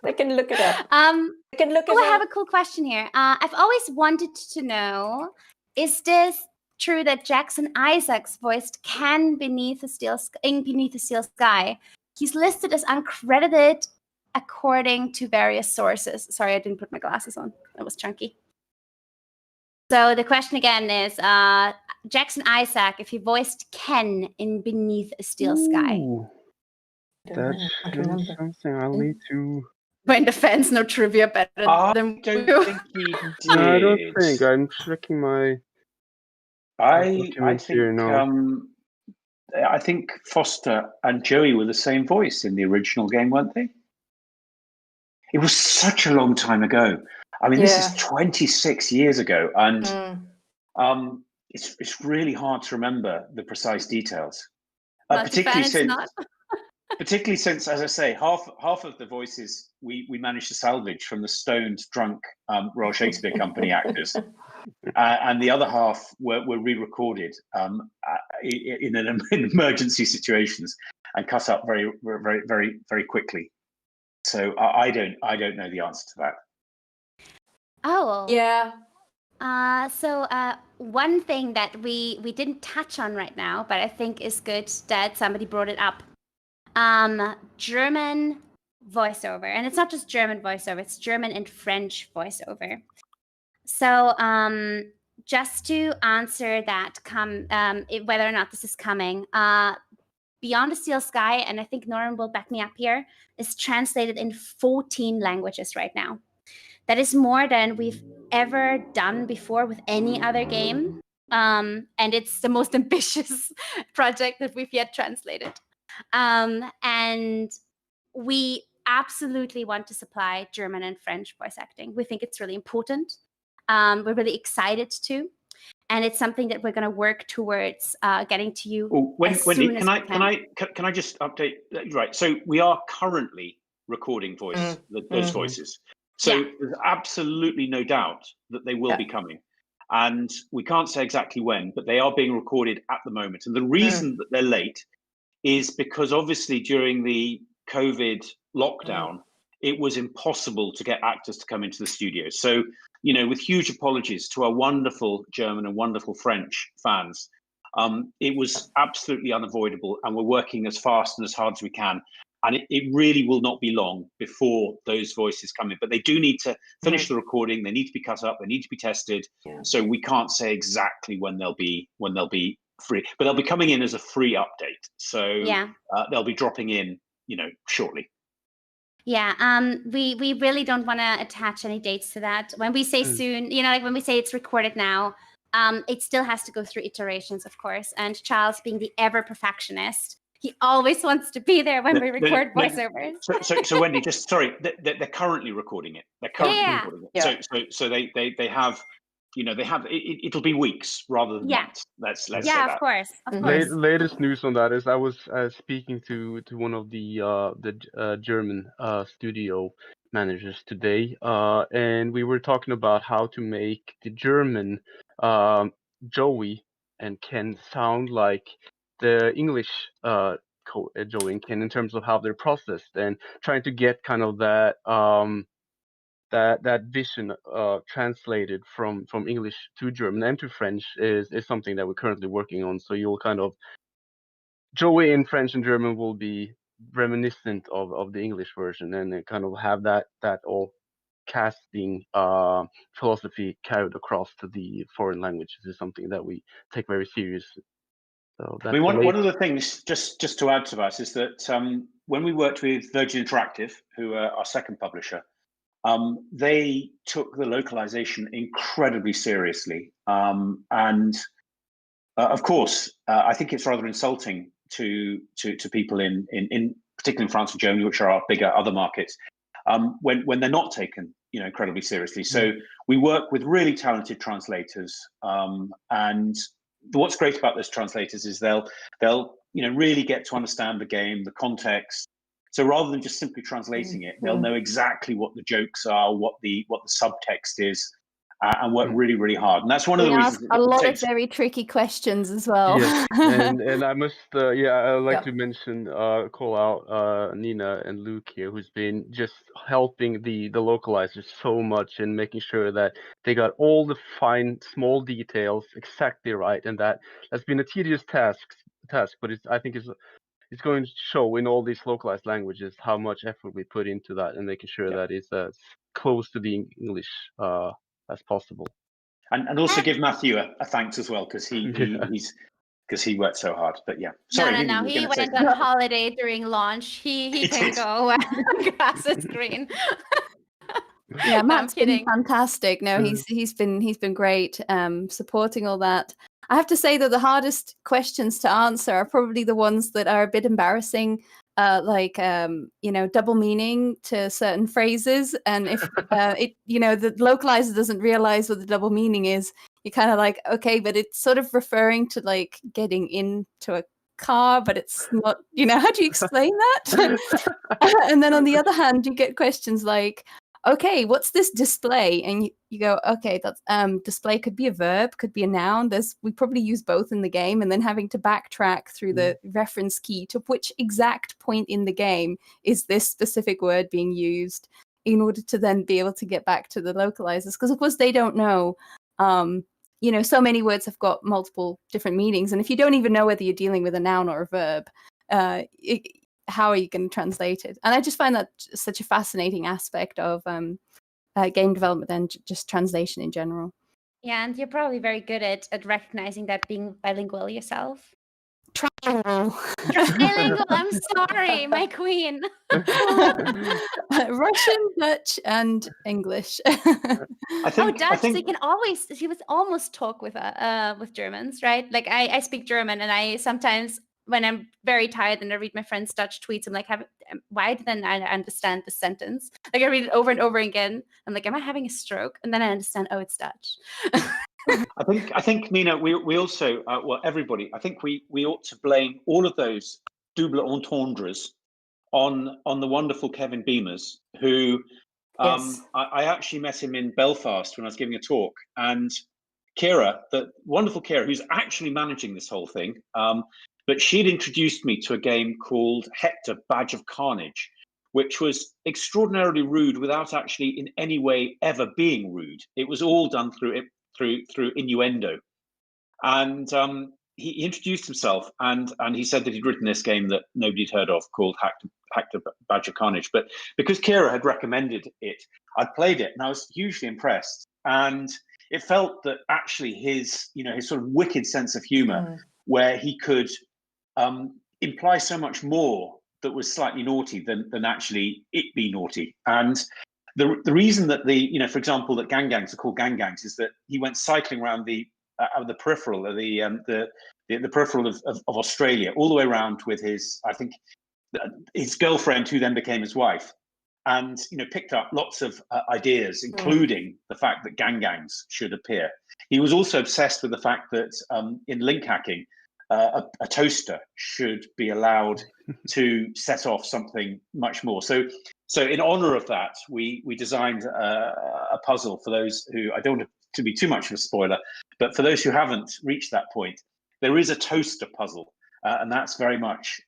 They can look it up. They can look it up. I have a cool question here. I've always wanted to know, is this true that Jackson Isaacs voiced Ken Beneath the Steel Sky? He's listed as uncredited according to various sources. Sorry, I didn't put my glasses on. That was chunky. So the question again is, Jackson Isaac, if he voiced Ken in Beneath a Steel Sky. That's something I'll need to... When the fans know trivia better than I don't think he did. I don't think. I'm checking my... I think Foster and Joey were the same voice in the original game, weren't they? It was such a long time ago. I mean, this is 26 years ago, and it's really hard to remember the precise details, particularly since Particularly since, as I say, half of the voices we managed to salvage from the stoned, drunk Royal Shakespeare Company actors, and the other half were re-recorded in emergency situations and cut up very, very, very, very quickly. So I don't know the answer to that. Oh. Yeah. So one thing that we didn't touch on right now, but I think is good that somebody brought it up. German voiceover, and it's not just German voiceover; it's German and French voiceover. So just to answer that, whether or not this is coming, Beyond the Steel Sky, and I think Noirin will back me up here, is translated in 14 languages right now. That is more than we've ever done before with any other game. And it's the most ambitious project that we've yet translated. And we absolutely want to supply German and French voice acting. We think it's really important. We're really excited to. And it's something that we're going to work towards getting to you. Wendy, can I just update? Right. So we are currently recording those voices. So there's absolutely no doubt that they will be coming. And we can't say exactly when, but they are being recorded at the moment. And the reason that they're late is because obviously during the COVID lockdown, it was impossible to get actors to come into the studio. So, with huge apologies to our wonderful German and wonderful French fans, it was absolutely unavoidable. And we're working as fast and as hard as we can. And it really will not be long before those voices come in. But they do need to finish the recording. They need to be cut up. They need to be tested. Yeah. So we can't say exactly when they'll be free. But they'll be coming in as a free update. So they'll be dropping in, shortly. Yeah, we really don't want to attach any dates to that. When we say soon, like when we say it's recorded now, it still has to go through iterations, of course. And Charles, being the ever perfectionist, he always wants to be there when we record voiceovers. So Wendy, just sorry, they're currently recording it. They're currently recording it. Yeah. So they have, it'll be weeks rather than months. Let's say that. Of course. Latest news on that is I was speaking to one of the German studio managers today, and we were talking about how to make the German Joey and Ken sound like the English Joey and Ken in terms of how they're processed, and trying to get kind of that that vision translated from English to German and to French is something that we're currently working on. So you'll kind of Joey in French and German will be reminiscent of the English version, and then kind of have that all casting philosophy carried across to the foreign languages is something that we take very seriously. So that's one of the things, just to add to that, is that when we worked with Virgin Interactive, who are our second publisher, they took the localization incredibly seriously. And of course, I think it's rather insulting to people in particularly in France and Germany, which are our bigger other markets, when they're not taken incredibly seriously. So we work with really talented translators, and what's great about those translators is they'll really get to understand the game, the context. So rather than just simply translating it, they'll know exactly what the jokes are, what the subtext is, and work really, really hard. And that's one of the reasons. A lot of very tricky questions as well. Yes, and I must, I'd like to mention, call out Nina and Luke here, who's been just helping the localizers so much and making sure that they got all the fine, small details exactly right, and that's been a tedious task, but I think it's going to show in all these localized languages how much effort we put into that and making sure that it's as close to the English as possible. And also give Matthew a thanks as well, because he worked so hard. But yeah, sorry. No. He went on holiday during launch. He can go and grass is green. Yeah, Matt's been fantastic. No, he's been great, supporting all that. I have to say that the hardest questions to answer are probably the ones that are a bit embarrassing, like double meaning to certain phrases, and if the localizer doesn't realize what the double meaning is, you're kind of like, okay, but it's sort of referring to like getting into a car, but it's not, how do you explain that? And then on the other hand, you get questions like, okay, what's this display? And you go, okay, that's display could be a verb, could be a noun. We probably use both in the game, and then having to backtrack through the reference key to which exact point in the game is this specific word being used in order to then be able to get back to the localizers. Because of course they don't know, so many words have got multiple different meanings. And if you don't even know whether you're dealing with a noun or a verb, how are you going to translate it? And I just find that such a fascinating aspect of game development and just translation in general. Yeah, and you're probably very good at recognizing that, being bilingual yourself. Trilingual. Trilingual, I'm sorry, my queen. Russian, Dutch, and English. Dutch. So you can always, she was almost talk with Germans, right? Like I speak German, and I sometimes, when I'm very tired and I read my friend's Dutch tweets, I'm like, why didn't I understand the sentence? Like I read it over and over again. I'm like, am I having a stroke? And then I understand, oh, it's Dutch. I think, Mina, we also, everybody, I think we ought to blame all of those double entendres on the wonderful Kevin Beamers, who Yes. I actually met him in Belfast when I was giving a talk, and Kira, the wonderful Kira, who's actually managing this whole thing, but she'd introduced me to a game called Hector: Badge of Carnage, which was extraordinarily rude without actually in any way ever being rude. It was all done through innuendo. And he introduced himself, and he said that he'd written this game that nobody'd heard of called Hector: Badge of Carnage. But because Kira had recommended it, I'd played it, and I was hugely impressed. And it felt that actually his sort of wicked sense of humor, where he could imply so much more that was slightly naughty than actually it be naughty. And the reason that for example, that gangs are called gangs is that he went cycling around the peripheral of the peripheral of Australia, all the way around with his girlfriend, who then became his wife, and picked up lots of ideas, including the fact that gangs should appear. He was also obsessed with the fact that in link hacking, a toaster should be allowed to set off something much more. So in honor of that, we designed a puzzle for those who, I don't want to be too much of a spoiler, but for those who haven't reached that point, there is a toaster puzzle, and that's very much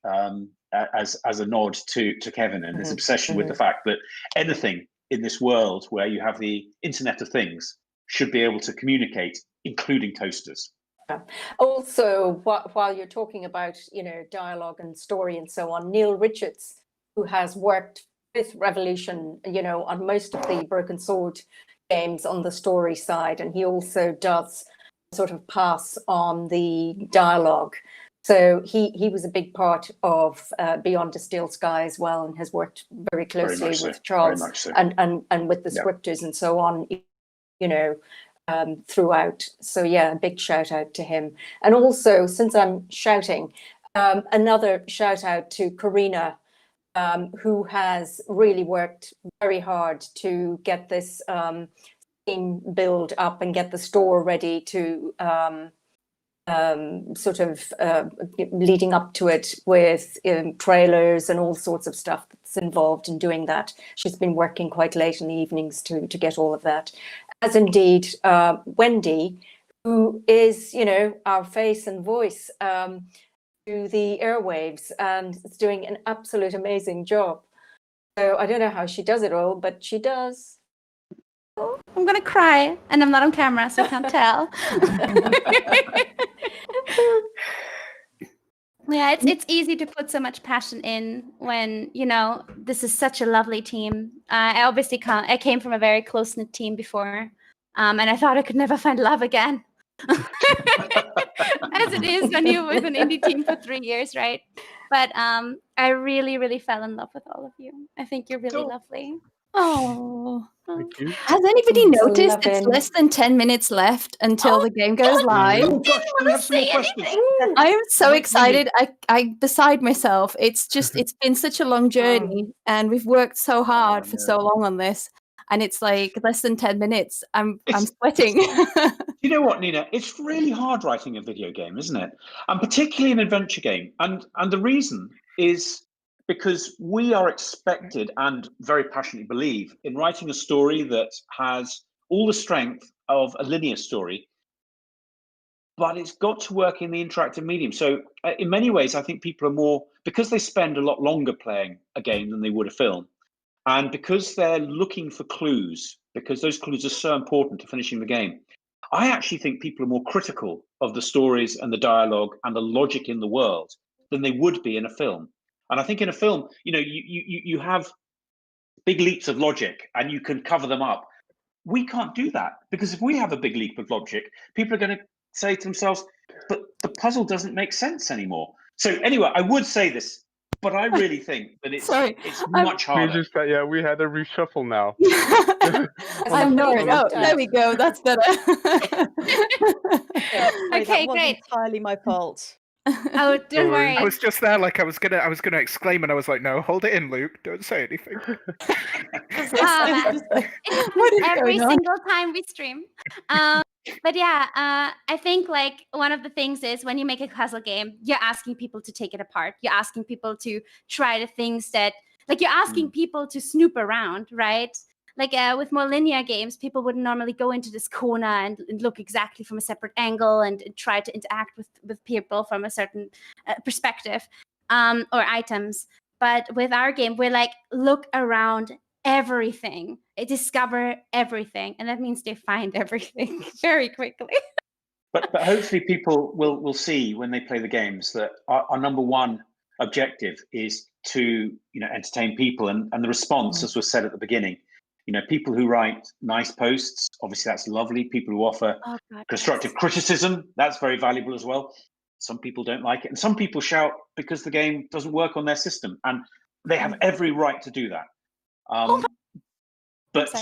as a nod to Kevin and his obsession with the fact that anything in this world where you have the Internet of Things should be able to communicate, including toasters. Also, while you're talking about dialogue and story and so on, Neil Richards, who has worked with Revolution, on most of the Broken Sword games on the story side, and he also does sort of pass on the dialogue. So he was a big part of Beyond a Steel Sky as well, and has worked very closely with Charles and with the scripters and so on, throughout. So yeah, a big shout out to him. And also, since I'm shouting, another shout out to Karina, who has really worked very hard to get this team build up and get the store ready to leading up to it with trailers and all sorts of stuff that's involved in doing that. She's been working quite late in the evenings to get all of that, as indeed Wendy, who is our face and voice to the airwaves, and is doing an absolute amazing job. So I don't know how she does it all, but she does. I'm gonna cry, and I'm not on camera, so I can't tell. Yeah, it's easy to put so much passion in when this is such a lovely team. I obviously I came from a very close-knit team before, and I thought I could never find love again. As it is when you're with an indie team for 3 years, right? But I really, really fell in love with all of you. I think you're really lovely. Oh, thank you. Has anybody noticed it's less than 10 minutes left until the game goes live? Oh gosh, do we have some more questions? I am so excited. I beside myself. It's been such a long journey, and we've worked so hard for so long on this. and it's like less than 10 minutes. I'm sweating. You know what, Nina? It's really hard writing a video game, isn't it? And particularly an adventure game. And the reason is because we are expected and very passionately believe in writing a story that has all the strength of a linear story, but it's got to work in the interactive medium. So in many ways, I think people are more, because they spend a lot longer playing a game than they would a film, and because they're looking for clues, because those clues are so important to finishing the game, I actually think people are more critical of the stories and the dialogue and the logic in the world than they would be in a film. And I think in a film, you have big leaps of logic and you can cover them up. We can't do that, because if we have a big leap of logic, people are going to say to themselves, but the puzzle doesn't make sense anymore. So anyway, I would say this, but I really think that it's much harder. We had a reshuffle now. I'm Noirin. Oh, there we go. That's better. That Okay, wasn't great. entirely my fault. Oh, don't worry. I was just there, like I was gonna exclaim, and I was like, "No, hold it in, Luke. Don't say anything." It happens every single time we stream. But yeah, I think like one of the things is when you make a puzzle game, you're asking people to take it apart. You're asking people to try the things that, like, you're asking people to snoop around, right? Like with more linear games, people wouldn't normally go into this corner and look exactly from a separate angle and try to interact with people from a certain perspective or items. But with our game, we're like, look around everything, discover everything, and that means they find everything very quickly. But hopefully people will see when they play the games that our number one objective is to entertain people, and the response, as was said at the beginning, people who write nice posts, obviously that's lovely. People who offer constructive criticism, that's very valuable as well. Some people don't like it, and some people shout because the game doesn't work on their system, and they have every right to do that. But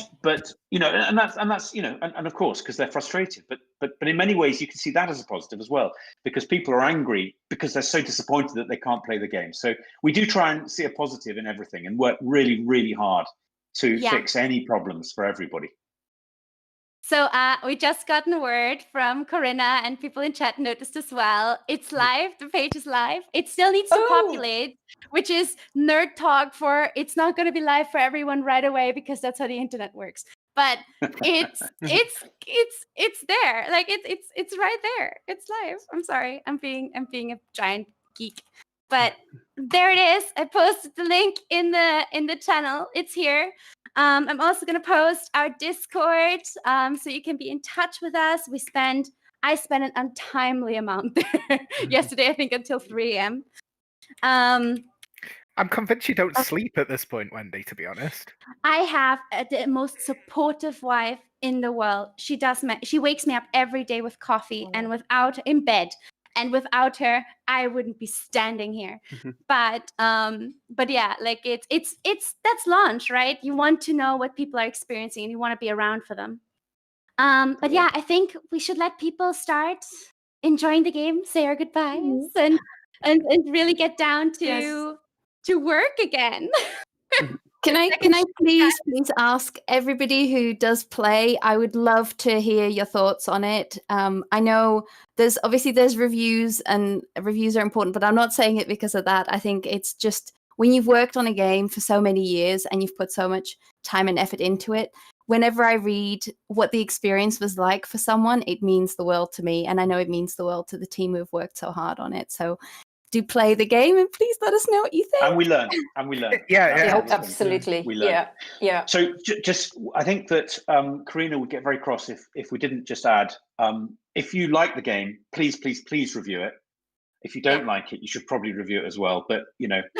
and that's and of course, because they're frustrated. But in many ways you can see that as a positive as well, because people are angry because they're so disappointed that they can't play the game. So we do try and see a positive in everything and work really, really hard to fix any problems for everybody. So we just gotten a word from Corinna, and people in chat noticed as well. It's live. The page is live. It still needs to populate, which is nerd talk for it's not going to be live for everyone right away, because that's how the internet works. But it's there. Like it's right there. It's live. I'm sorry. I'm being a giant geek. But there it is. I posted the link in the channel. It's here. I'm also going to post our Discord so you can be in touch with us. I spent an untimely amount there yesterday, I think until 3 a.m. I'm convinced you don't sleep at this point, Wendy, to be honest. I have the most supportive wife in the world. She wakes me up every day with coffee and in bed. And without her, I wouldn't be standing here. But yeah, like it's that's launch, right? You want to know what people are experiencing, and you want to be around for them. But yeah, I think we should let people start enjoying the game, say our goodbyes, and really get down to work again. Can I please ask everybody who does play? I would love to hear your thoughts on it. I know there's reviews, and reviews are important, but I'm not saying it because of that. I think it's just when you've worked on a game for so many years and you've put so much time and effort into it, whenever I read what the experience was like for someone, it means the world to me. And I know it means the world to the team who've worked so hard on it. So do play the game, and please let us know what you think. And we learn. Yeah, absolutely. We learn. Yeah. So just, I think that Karina would get very cross if we didn't just add, if you like the game, please review it. If you don't like it, you should probably review it as well. But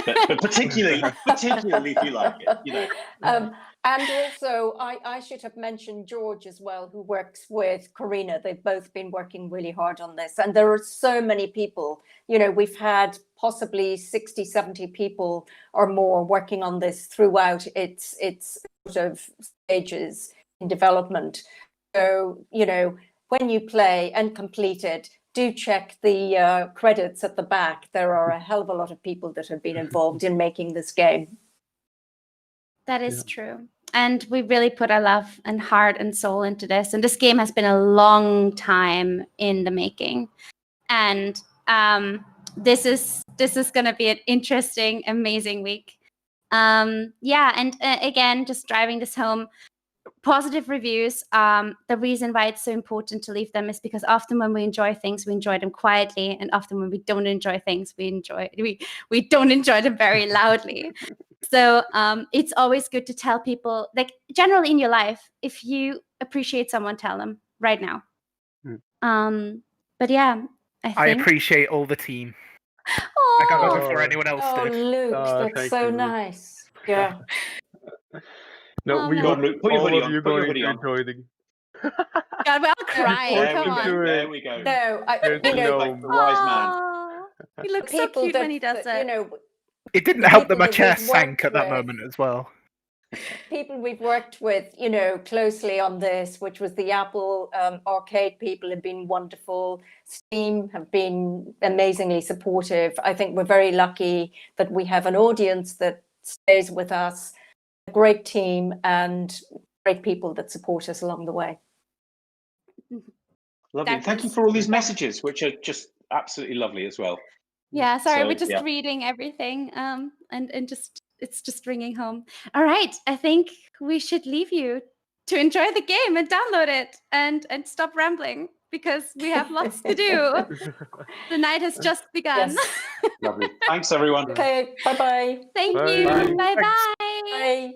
but particularly if you like it, And also, I should have mentioned George as well, who works with Karina. They've both been working really hard on this. And there are so many people, we've had possibly 60, 70 people or more working on this throughout its sort of stages in development. So, when you play and complete it, do check the credits at the back. There are a hell of a lot of people that have been involved in making this game. That is true. and we really put our love and heart and soul into this. And this game has been a long time in the making. And this is going to be an interesting, amazing week. Yeah, and again, just driving this home, positive reviews. The reason why it's so important to leave them is because often when we enjoy things, we enjoy them quietly, and often when we don't enjoy things, we don't enjoy them very loudly. So it's always good to tell people, like generally in your life, if you appreciate someone, tell them right now. But yeah, I appreciate all the team. Oh, I got it before anyone else Oh, did. Luke, that's so you, Luke. nice. Yeah. No, we man. hope Luke, put your all hoodie of on, you put your going hoodie to on. enjoy the. God, we're all crying. There Come we on. go. There we go. No, There's you know, Like the wise man. Aw, he looks so people cute when that, he does that, it. you know, It didn't the help that people my that chair we've sank worked at that with. moment as well. People we've worked with, you know, closely on this, which was the Apple Arcade people, have been wonderful. Steam have been amazingly supportive. I think we're very lucky that we have an audience that stays with us, a great team, and great people that support us along the way. Lovely. That Thank you was- for all these messages, which are just absolutely lovely as well. Yeah, sorry, So, we're just yeah. reading everything, and just it's just ringing home. All right, I think we should leave you to enjoy the game and download it and stop rambling because we have lots to do. The night has just begun. Yes. Lovely. Thanks, everyone. Okay, bye-bye. Thank Bye. you. Bye. Bye Thanks. bye. Bye.